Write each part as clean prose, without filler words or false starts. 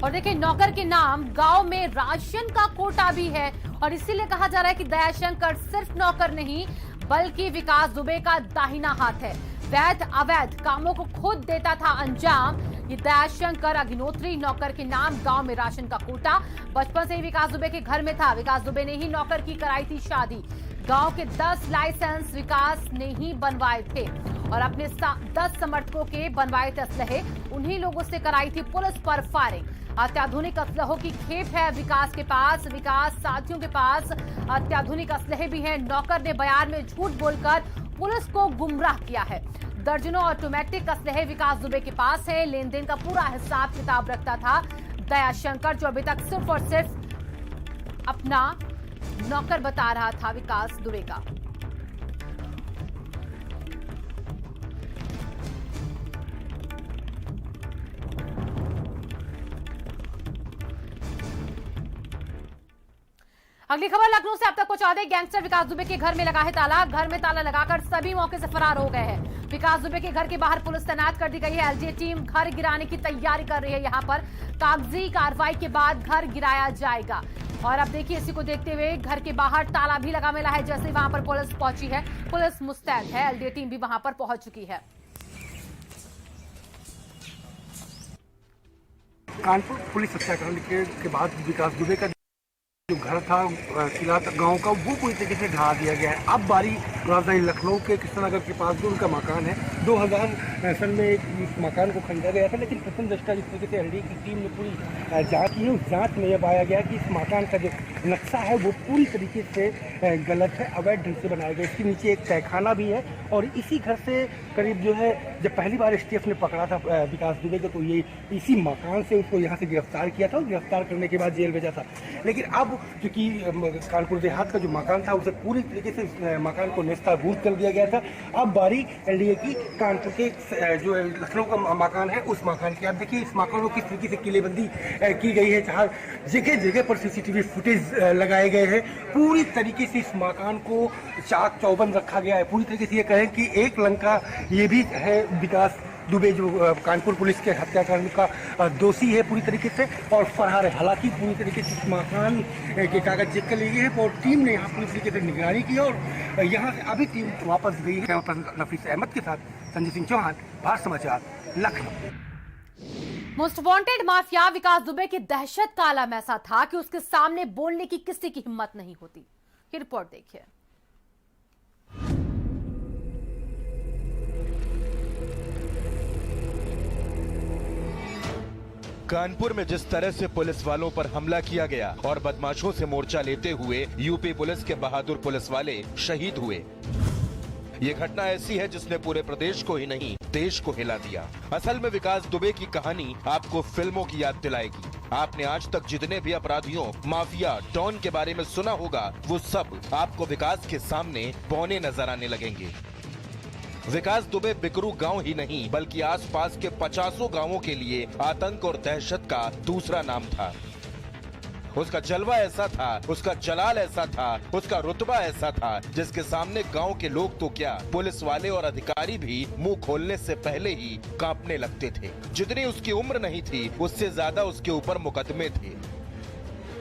और देखिए नौकर के नाम गांव में राशन का कोटा भी है और इसीलिए कहा जा रहा है कि दयाशंकर सिर्फ नौकर नहीं बल्कि विकास दुबे का दाहिना हाथ है। वैध अवैध कामों को खुद देता था अंजाम। ये दयाशंकर अग्निहोत्री नौकर के नाम गांव में राशन का कोटा। बचपन से ही विकास दुबे के घर में था। विकास दुबे ने ही नौकर की कराई थी शादी। गांव के 10 लाइसेंस विकास ने ही बनवाए थे और अपने 10 समर्थकों के बनवाए थे असलहे उन्हीं लोगों से कराई थी पुलिस पर फायरिंग। अत्याधुनिक असलहों की खेप है विकास के पास। विकास साथियों के पास अत्याधुनिक असलहे भी हैं। नौकर ने बयान में झूठ बोलकर पुलिस को गुमराह किया है। दर्जनों ऑटोमेटिक असलहे विकास दुबे के पास है। लेन देन का पूरा हिसाब किताब रखता था दयाशंकर, जो अभी तक सिर्फ और सिर्फ अपना नौकर बता रहा था विकास दुबे का। अगली खबर लखनऊ से। अब तक पहुंचा दे, गैंगस्टर विकास दुबे के घर में लगा है ताला। घर में ताला लगाकर सभी मौके से फरार हो गए हैं। विकास दुबे के घर के बाहर पुलिस तैनात कर दी गई है। एलजीए टीम घर गिराने की तैयारी कर रही है। यहां पर कागजी कार्रवाई के बाद घर गिराया जाएगा। और अब देखिए इसी को देखते हुए घर के बाहर ताला भी लगा मिला है। जैसे वहां पर पुलिस पहुंची है, पुलिस मुस्तैद है। एलजीए टीम भी वहां पर पहुंच चुकी है। कानपुर पुलिस हत्याकांड के बाद विकास दुबे का जो घर था किला गांव का, वो पूरी तरीके से ढहा दिया गया है। अब बारी राजधानी लखनऊ के कृष्णनगर के पास जो उनका मकान है, 2000 सन में इस मकान को खरीदा गया था, लेकिन प्रथम दृष्टया जिस तरीके से एलडीए की टीम ने पूरी जांच की है, उस जांच में यह पाया गया कि इस मकान का जो नक्शा है वो पूरी तरीके से गलत है, अवैध ढंग से बनाया गया। इसके नीचे एक तहखाना भी है और इसी घर से करीब जो है, जब पहली बार एसटीएफ ने पकड़ा था विकास दुबे को, तो ये इसी मकान से उसको यहाँ से गिरफ्तार किया था और गिरफ्तार करने के बाद जेल भेजा था। लेकिन अब क्योंकि कानपुर देहात का जो मकान था उसे पूरी तरीके से मकान को नेस्ताभूत कर दिया गया था, अब बारी एलडीए की कानपुर के जो लखनऊ का मकान है उस मकान की। आप देखिए इस मकान को किस तरीके से किलेबंदी की गई है, जहाँ जगह जगह पर सीसीटीवी फुटेज लगाए गए हैं। पूरी तरीके से इस मकान को चाक चौबंद रखा गया है। पूरी तरीके से ये कहें कि एक लंका ये भी है विकास दुबे जो कानपुर पुलिस के हत्याकांड का दोषी है पूरी तरीके से और फरार है। हालांकि पूरी तरीके से मकान के कागज चेक कर लिए हैं और टीम ने यहाँ पूरी तरीके से निगरानी की और यहाँ से अभी टीम वापस गई है। नफीस अहमद के साथ संजय सिंह चौहान, भारत समाचार, लखनऊ। मोस्ट वांटेड माफिया विकास दुबे की दहशत का आलम ऐसा था कि उसके सामने बोलने की किसी की हिम्मत नहीं होती। ये रिपोर्ट देखिए। कानपुर में जिस तरह से पुलिस वालों पर हमला किया गया और बदमाशों से मोर्चा लेते हुए यूपी पुलिस के बहादुर पुलिस वाले शहीद हुए, ये घटना ऐसी है जिसने पूरे प्रदेश को ही नहीं देश को हिला दिया। असल में विकास दुबे की कहानी आपको फिल्मों की याद दिलाएगी। आपने आज तक जितने भी अपराधियों, माफिया, डॉन के बारे में सुना होगा, वो सब आपको विकास के सामने बौने नजर आने लगेंगे। विकास दुबे बिकरू गांव ही नहीं बल्कि आसपास के 50 गांवों के लिए आतंक और दहशत का दूसरा नाम था। उसका जलवा ऐसा था, उसका जलाल ऐसा था, उसका रुतबा ऐसा था जिसके सामने गांव के लोग तो क्या, पुलिस वाले और अधिकारी भी मुंह खोलने से पहले ही कांपने लगते थे। जितनी उसकी उम्र नहीं थी उससे ज्यादा उसके ऊपर मुकदमे थे।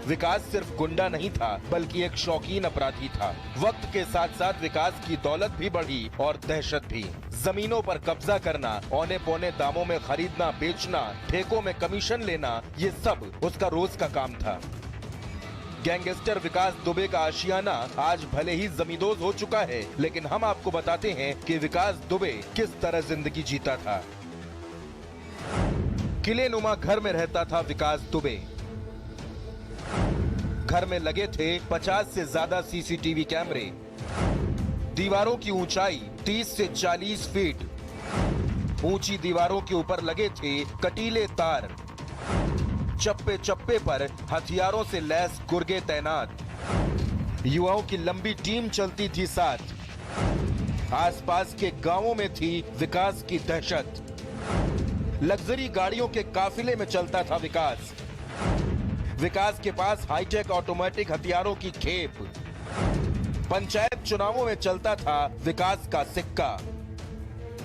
विकास सिर्फ गुंडा नहीं था बल्कि एक शौकीन अपराधी था। वक्त के साथ साथ विकास की दौलत भी बढ़ी और दहशत भी। जमीनों पर कब्जा करना, औने पौने दामों में खरीदना बेचना, ठेकों में कमीशन लेना, ये सब उसका रोज का काम था। गैंगस्टर विकास दुबे का आशियाना आज भले ही जमींदोज हो चुका है, लेकिन हम आपको बताते हैं कि विकास दुबे किस तरह जिंदगी जीता था। किले नुमा घर में रहता था विकास दुबे। घर में लगे थे 50 से ज्यादा सीसीटीवी कैमरे। दीवारों की ऊंचाई 30 से 40 फीट। ऊंची दीवारों के ऊपर लगे थे कटीले तार। चप्पे चप्पे पर हथियारों से लैस गुर्गे तैनात। युवाओं की लंबी टीम चलती थी साथ। आसपास के गांवों में थी विकास की दहशत। लग्जरी गाड़ियों के काफिले में चलता था विकास। विकास के पास हाईटेक ऑटोमेटिक हथियारों की खेप। पंचायत चुनावों में चलता था विकास का सिक्का।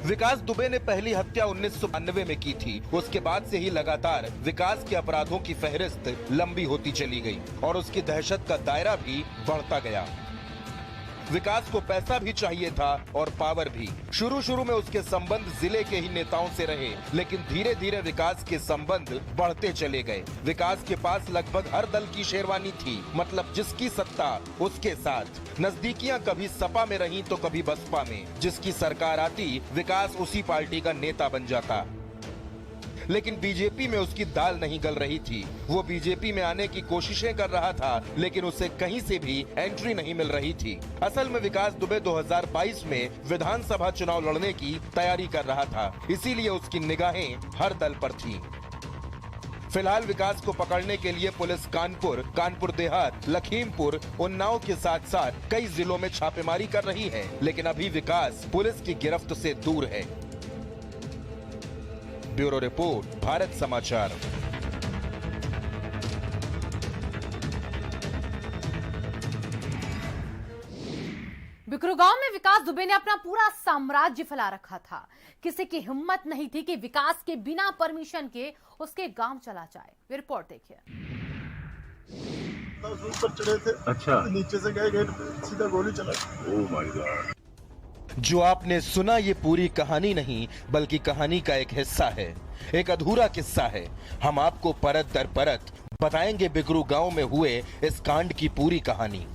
विकास दुबे ने पहली हत्या 1992 में की थी। उसके बाद से ही लगातार विकास के अपराधों की फहरिस्त लंबी होती चली गई और उसकी दहशत का दायरा भी बढ़ता गया। विकास को पैसा भी चाहिए था और पावर भी। शुरू में उसके संबंध जिले के ही नेताओं से रहे, लेकिन धीरे धीरे विकास के संबंध बढ़ते चले गए। विकास के पास लगभग हर दल की शेरवानी थी, मतलब जिसकी सत्ता उसके साथ। नजदीकियां कभी सपा में रही तो कभी बसपा में। जिसकी सरकार आती विकास उसी पार्टी का नेता बन जाता। लेकिन बीजेपी में उसकी दाल नहीं गल रही थी। वो बीजेपी में आने की कोशिशें कर रहा था, लेकिन उसे कहीं से भी एंट्री नहीं मिल रही थी। असल में विकास दुबे 2022 में विधानसभा चुनाव लड़ने की तैयारी कर रहा था, इसीलिए उसकी निगाहें हर दल पर थीं। फिलहाल विकास को पकड़ने के लिए पुलिस कानपुर देहात, लखीमपुर, उन्नाव के साथ साथ कई जिलों में छापेमारी कर रही है, लेकिन अभी विकास पुलिस की गिरफ्त से दूर है। ब्यूरो रिपोर्ट, भारत समाचार। बिकरू गांव में विकास दुबे ने अपना पूरा साम्राज्य फैला रखा था। किसी की हिम्मत नहीं थी कि विकास के बिना परमिशन के उसके गांव चला जाए। ये रिपोर्ट देखिए। ऊपर चढ़े थे, अच्छा, नीचे से गए, गेट पे सीधा गोली चला। Oh my God. जो आपने सुना ये पूरी कहानी नहीं, बल्कि कहानी का एक हिस्सा है, एक अधूरा किस्सा है। हम आपको परत दर परत बताएंगे बिकरू गांव में हुए इस कांड की पूरी कहानी।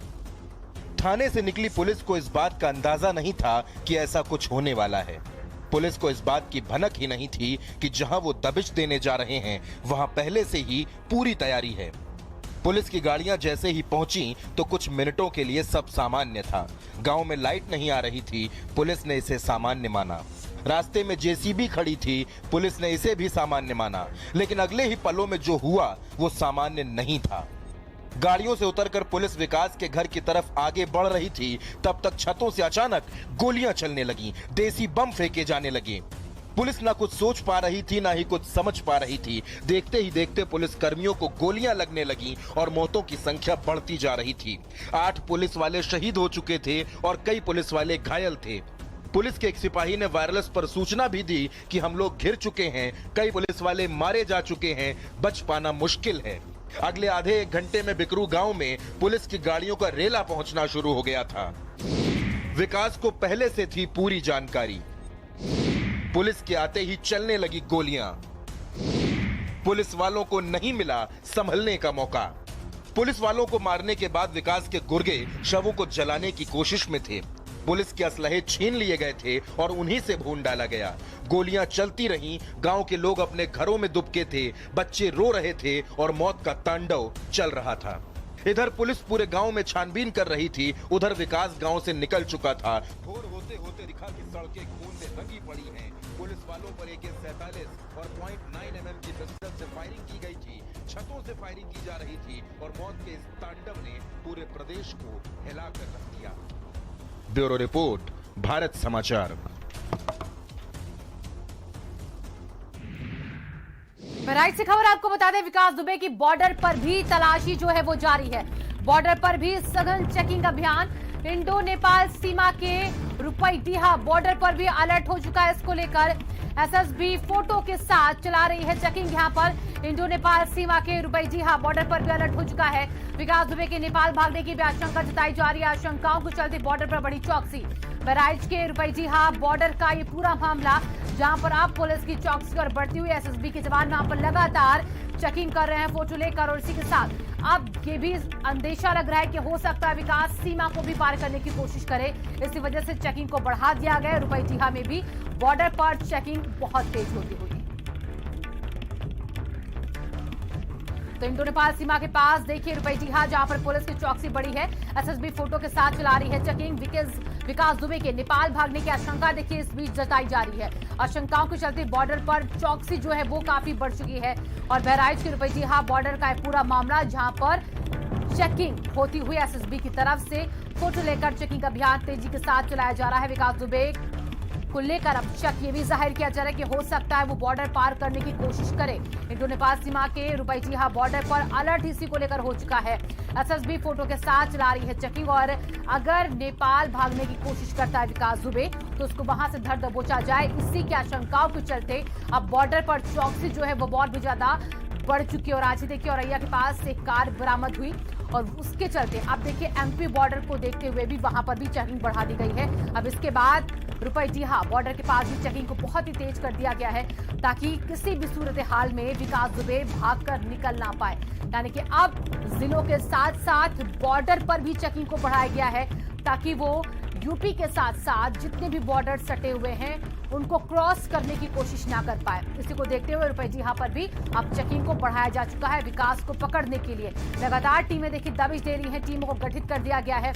थाने से निकली पुलिस को इस बात का अंदाजा नहीं था कि ऐसा कुछ होने वाला है। पुलिस को इस बात की भनक ही नहीं थी कि जहां वो दबिश देने जा रहे हैं वहां पहले से ही पूरी तैयारी है। पुलिस की गाड़ियां जैसे ही पहुंची तो कुछ मिनटों के लिए सब सामान्य था। गांव में लाइट नहीं आ रही थी, पुलिस ने इसे सामान्य माना। रास्ते में जेसीबी खड़ी थी, पुलिस ने इसे भी सामान्य माना। लेकिन अगले ही पलों में जो हुआ वो सामान्य नहीं था। गाड़ियों से उतरकर पुलिस विकास के घर की तरफ आगे बढ़ रही थी, तब तक छतों से अचानक गोलियां चलने लगी, देसी बम फेंके जाने लगे। पुलिस ना कुछ सोच पा रही थी, ना ही कुछ समझ पा रही थी। देखते ही देखते पुलिस कर्मियों को गोलियां लगने लगी और मौतों की संख्या बढ़ती जा रही थी। 8 पुलिस वाले शहीद हो चुके थे और कई पुलिस वाले घायल थे। पुलिस के एक सिपाही ने वायरलेस पर सूचना भी दी कि हम लोग घिर चुके हैं, कई पुलिस वाले मारे जा चुके हैं, बच पाना मुश्किल है। अगले आधे एक घंटे में बिकरू गांव में पुलिस की गाड़ियों का रेला पहुंचना शुरू हो गया था। विकास को पहले से थी पूरी जानकारी। पुलिस के आते ही चलने लगी गोलियां। पुलिस वालों को नहीं मिला संभलने का मौका। पुलिस वालों को मारने के बाद विकास के गुर्गे शवों को जलाने की कोशिश में थे। पुलिस के असलहे छीन लिए गए थे और उन्हीं से भून डाला गया। गोलियां चलती रहीं, गांव के लोग अपने घरों में दुबके थे, बच्चे रो रहे थे और मौत का तांडव चल रहा था। इधर पुलिस पूरे गांव में छानबीन कर रही थी, उधर विकास गांव से निकल चुका था। भोर होते होते दिखा कि सड़कें खून से रंगी पड़ी हैं। पुलिस वालों पर AK-47 और .9 mm की पिस्टल से फायरिंग की गई थी। छतों से फायरिंग की जा रही थी और मौत के इस तांडव ने पूरे प्रदेश को हिलाकर रख दिया। ब्यूरो रिपोर्ट, भारत समाचार। बहराइच से खबर आपको बता दें, विकास दुबे की बॉर्डर पर भी तलाशी जो है वो जारी है। बॉर्डर पर भी सघन चेकिंग अभियान। इंडो नेपाल सीमा के रुपईडीहा बॉर्डर पर भी अलर्ट हो चुका है। इसको लेकर एसएसबी फोटो के साथ चला रही है चेकिंग। यहां पर इंडो नेपाल सीमा के रुपईडीहा बॉर्डर पर भी अलर्ट हो चुका है। विकास दुबे के नेपाल भागने की भी आशंका जताई जा रही है। आशंकाओं को चलते बॉर्डर पर बड़ी चौकसी। बहराइच के रुपईडीहा बॉर्डर का ये पूरा मामला, जहां पर अब पुलिस की चौकसी और बढ़ती हुई एसएसबी के जवान वहां पर लगातार चेकिंग कर रहे हैं फोटो लेकर। और इसी के साथ अब ये भी अंदेशा लग रहा है कि हो सकता है विकास सीमा को भी पार करने की कोशिश करे। इसी वजह से चेकिंग को बढ़ा दिया गया। रुपईडीहा में भी बॉर्डर पर चेकिंग बहुत तेज होती हुई। तो इंडो नेपाल सीमा के पास देखिए रुपईडीहा, जहां पर पुलिस की चौकसी बढ़ी है। एसएसबी फोटो के साथ चला रही है चेकिंग। विकास दुबे के नेपाल भागने की आशंका देखिए इस बीच जताई जा रही है। आशंकाओं के चलते बॉर्डर पर चौकसी जो है वो काफी बढ़ चुकी है। और बहराइच के रुपईडीहा बॉर्डर का पूरा मामला, जहां पर चेकिंग होती हुई एसएसबी की तरफ से फोटो लेकर चेकिंग अभियान तेजी के साथ चलाया जा रहा है। विकास दुबे को लेकर अब शक ये भी जाहिर किया जा रहा है कि हो सकता है वो बॉर्डर पार करने की कोशिश करे। इंडो नेपाल सीमा के रुपईडीहा बॉर्डर पर अलर्ट इसी को लेकर हो चुका है। एसएसबी फोटो के साथ चला रही है चेकिंग और अगर नेपाल भागने की कोशिश करता है विकास दुबे तो उसको वहां से धर दबोचा जाए, इसी की आशंकाओं के चलते अब बॉर्डर पर चौकसी जो है वो बहुत भी ज्यादा बढ़ चुकी है। और आज ही देखिए औरैया के पास एक कार बरामद हुई और उसके चलते अब देखिए एमपी बॉर्डर को देखते हुए भी वहां पर भी चेकिंग बढ़ा दी गई है। अब इसके बाद रुपईडीहा बॉर्डर के पास भी चेकिंग को बहुत ही तेज कर दिया गया है ताकि किसी भी सूरत हाल में विकास दुबे भागकर निकल ना पाए। यानी कि अब जिलों के साथ साथ बॉर्डर पर भी चेकिंग को बढ़ाया गया है ताकि वो यूपी के साथ साथ जितने भी बॉर्डर सटे हुए हैं उनको क्रॉस करने की कोशिश ना कर पाए। इसी को देखते हुए रुपईडीहा पर भी अब चेकिंग को बढ़ाया जा चुका है विकास को पकड़ने के लिए। लगातार टीमें देखिए दबिश दे रही हैं, टीमों को गठित कर दिया गया है।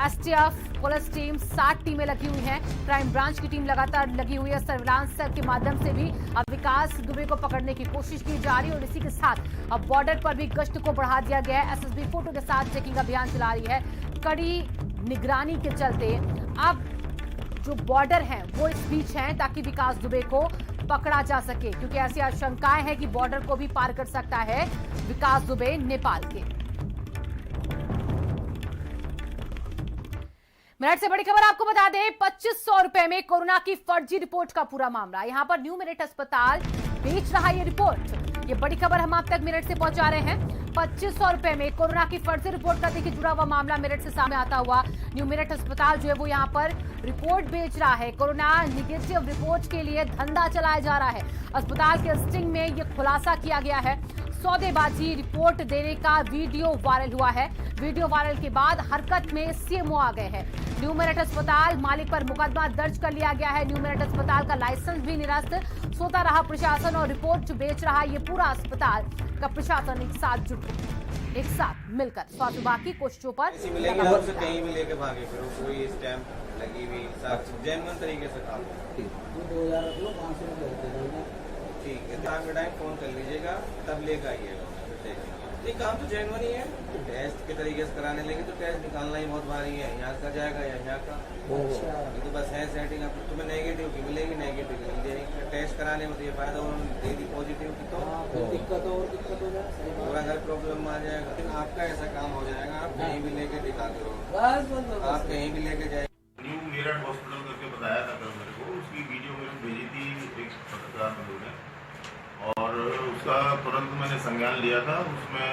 एसटीएफ पुलिस टीम 60 टीमें लगी हुई हैं, क्राइम ब्रांच की टीम लगातार लगी हुई है। सर्विलांस के माध्यम से भी अब विकास दुबे को पकड़ने की कोशिश की जा रही है और इसी के साथ अब बॉर्डर पर भी गश्त को बढ़ा दिया गया है। एसएसबी फोटो के साथ चेकिंग अभियान चला रही है। कड़ी निगरानी के चलते अब जो बॉर्डर हैं वो इस बीच हैं ताकि विकास दुबे को पकड़ा जा सके, क्योंकि ऐसी आशंकाएं हैं कि बॉर्डर को भी पार कर सकता है विकास दुबे नेपाल के। मिनट से बड़ी खबर आपको बता दें, 2500 रुपए में कोरोना की फर्जी रिपोर्ट का पूरा मामला। यहां पर न्यू मेरिट अस्पताल बेच रहा है ये रिपोर्ट। ये बड़ी खबर हम आप तक मेरठ से पहुंचा रहे हैं। 2500 रुपए में कोरोना की फर्जी रिपोर्ट का देखिए जुड़ा हुआ मामला मेरठ से सामने आता हुआ। न्यू मेरिट अस्पताल जो है वो यहाँ पर रिपोर्ट बेच रहा है। कोरोना निगेटिव रिपोर्ट के लिए धंधा चलाया जा रहा है। अस्पताल के स्टिंग में ये खुलासा किया गया है। सौदेबाजी रिपोर्ट देने का वीडियो वायरल हुआ है। वीडियो वायरल के बाद हरकत में सीएमओ आ गए हैं। न्यू मेरिट अस्पताल मालिक पर मुकदमा दर्ज कर लिया गया है। न्यू मेरिट अस्पताल का लाइसेंस भी निरस्त। सोता रहा प्रशासन और रिपोर्ट जो बेच रहा है ये पूरा अस्पताल का प्रशासन एक साथ मिलकर स्वास्थ्य विभाग की कोशिशों पर कहीं भी लेके भागे फिर कोई स्टैंप लगी हुई जेन्युइन तरीके से काम ठीक है। टाइम पे टाइम फोन कर लीजिएगा तब लेकर आइएगा। ये काम तो जेन्युइन ही है। टेस्ट के तरीके से कराने लगे तो टेस्ट निकालना ही बहुत भारी है। यहाँ का जाएगा या यहाँ का ये तो बस है सेटिंग। अब तुम्हें नेगेटिव की मिलेगी, नेगेटिव की मिल जाएगी। टेस्ट कराने में तो ये फायदा उन्होंने दे दी पॉजिटिव की तो दिक्कत हो जाए पूरा घर प्रॉब्लम आ जाएगा। लेकिन आपका ऐसा काम हो जाएगा आप कहीं भी लेके दिखाते रहो, आप कहीं भी लेके जाए। न्यू मेरठ हॉस्पिटल करके बताया था कल मेरे को, उसकी वीडियो मेरे को भेजी थी एक पत्रकार बंधु ने और उसका तुरंत मैंने संज्ञान लिया था। उसमें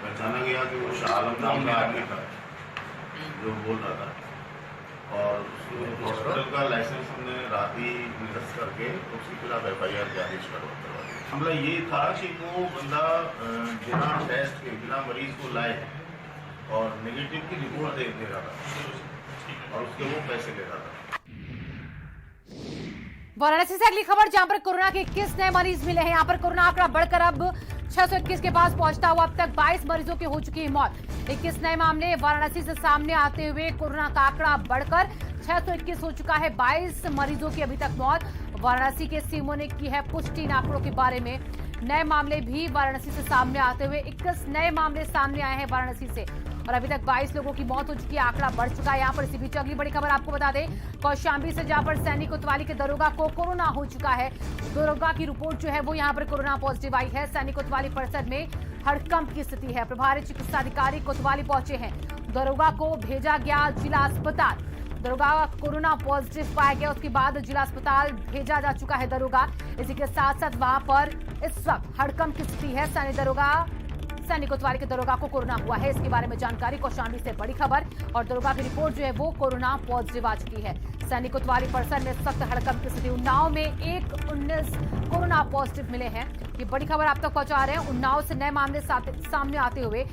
पहचाना गया कि वो शाह आलम नाम का आदमी था जो बोल रहा था और हॉस्पिटल का लाइसेंस हमने रात ही निरस्त करके उसके खिलाफ FIR दर्ज करवा दी। हमला ये था कि वो बंदा बिना टेस्ट के बिना मरीज को लाए और नेगेटिव की रिपोर्ट दे रहा था और उसके वो पैसे ले रहा था। वाराणसी से अगली खबर जहां पर कोरोना के 21 नए मरीज मिले हैं। यहाँ पर कोरोना आंकड़ा बढ़कर अब 621 के पास पहुंचता हुआ अब तक 22 मरीजों की हो चुकी है मौत। 21 नए मामले वाराणसी से सामने आते हुए कोरोना का आंकड़ा बढ़कर 621 हो चुका है। 22 मरीजों की अभी तक मौत। वाराणसी के सीएमओ ने की है पुष्टि इन आंकड़ों के बारे में। नए मामले भी वाराणसी से सामने आते हुए 21 नए मामले सामने आए हैं वाराणसी से और अभी तक 22 लोगों की मौत हो चुकी है। आंकड़ा बढ़ चुका है यहाँ पर। इसी बीच अगली बड़ी खबर आपको बता दें, कौशाम्बी से जहां पर सैनिक कोतवाली के दरोगा को कोरोना हो चुका है। दरोगा की रिपोर्ट जो है वो यहाँ पर कोरोना पॉजिटिव आई है। सैनिक कोतवाली परिसर में हड़कंप की स्थिति है। प्रभारी चिकित्साधिकारी कोतवाली पहुंचे हैं। दरोगा को भेजा गया जिला अस्पताल। दरोगा कोरोना पॉजिटिव पाया गया, उसके बाद जिला अस्पताल भेजा जा चुका है दरोगा। इसी के साथ साथ वहां पर इस वक्त हड़कंप की स्थिति है। सैनिक कोतवाली के दरोगा को कोरोना हुआ है, इसके बारे में जानकारी कौशाम्बी से बड़ी खबर और दरोगा की रिपोर्ट जो है वो कोरोना पॉजिटिव आ चुकी है। सैनिक कोतवाली परिसर में सख्त हड़कंप की स्थिति। उन्नाव में 19 कोरोना पॉजिटिव मिले हैं। ये बड़ी खबर आप तक पहुंचा रहे हैं। उन्नाव से नए मामले सामने आते हुए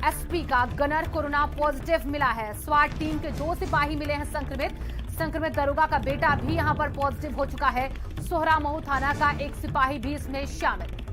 एसपी का गनर कोरोना पॉजिटिव मिला है। स्वाट टीम के 2 सिपाही मिले हैं संक्रमित दरोगा का बेटा भी यहां पर पॉजिटिव हो चुका है। सोहरामऊ थाना का एक सिपाही भी इसमें शामिल।